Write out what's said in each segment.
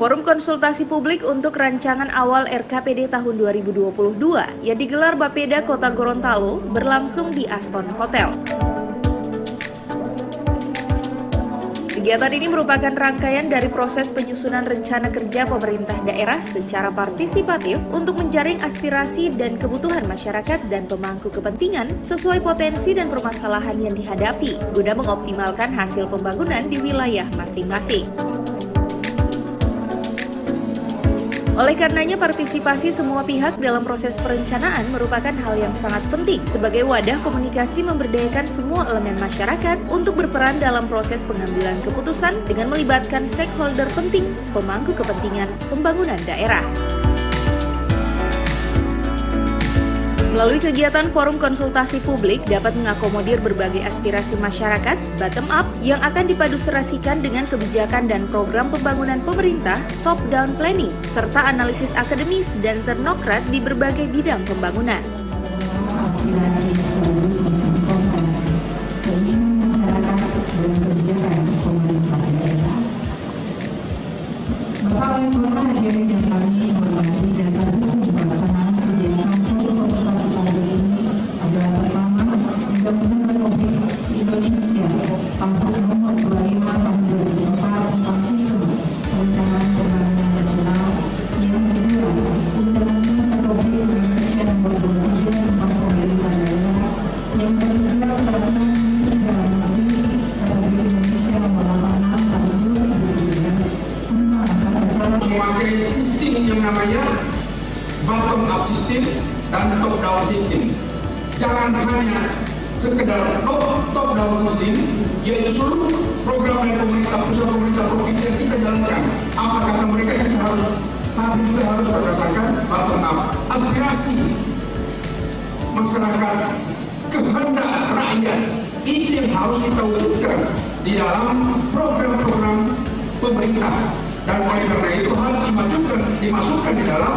Forum konsultasi publik untuk rancangan awal RKPD tahun 2022 yang digelar Bapeda Kota Gorontalo berlangsung di Aston Hotel. Kegiatan ini merupakan rangkaian dari proses penyusunan rencana kerja pemerintah daerah secara partisipatif untuk menjaring aspirasi dan kebutuhan masyarakat dan pemangku kepentingan sesuai potensi dan permasalahan yang dihadapi, guna mengoptimalkan hasil pembangunan di wilayah masing-masing. Oleh karenanya, partisipasi semua pihak dalam proses perencanaan merupakan hal yang sangat penting sebagai wadah komunikasi memberdayakan semua elemen masyarakat untuk berperan dalam proses pengambilan keputusan dengan melibatkan stakeholder penting, pemangku kepentingan pembangunan daerah. Melalui kegiatan forum konsultasi publik dapat mengakomodir berbagai aspirasi masyarakat bottom up yang akan dipaduserasikan dengan kebijakan dan program pembangunan pemerintah top-down planning serta analisis akademis dan teknokrat di berbagai bidang pembangunan. Aspirasi sekaligus mensinkronkan keinginan masyarakat dan kebijakan pemerintah daerah. Bapak Wali Kota hadirin yang kami hormati, dasar hukum pelaksanaan kegiatan forum konsultasi publik ini adalah pertama, Undang-Undang Republik Indonesia Pasal Nomor 25 Tahun 2004 tentang Sistem Perencanaan Pembangunan Nasional. Yang kedua, Undang-Undang Republik Indonesia Nomor 23 tentang Pemerintah Daerah. Yang ketiga, Peraturan Menteri Dalam Negeri Republik Indonesia Nomor 86 Tahun 2017 memakai sistem yang namanya bottom up system dan top down system. Jangan hanya sekedar top down system, yaitu seluruh program dari pemerintah pusat, pemerintah provinsi yang kita jalankan. Apa kata mereka, kita harus, tapi juga harus berdasarkan bottom up. Aspirasi masyarakat, kehendak rakyat, itu yang harus kita wujudkan di dalam program-program pemerintah. Dan oleh karena itu harus dimasukkan di dalam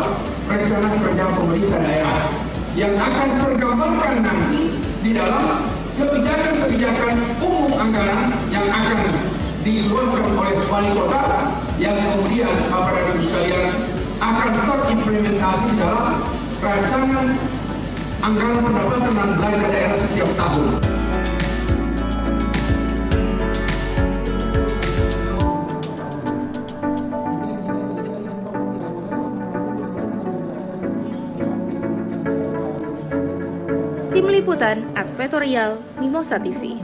rencana kerja pemerintah daerah yang akan tergambarkan nanti di dalam kebijakan-kebijakan umum anggaran yang akan dikeluarkan oleh wali kota yang kemudian Bapak dan Ibu sekalian akan terimplementasi di dalam rancangan anggaran pendapatan dan belanja daerah setiap tahun. Tim Liputan Advertorial Mimosa TV.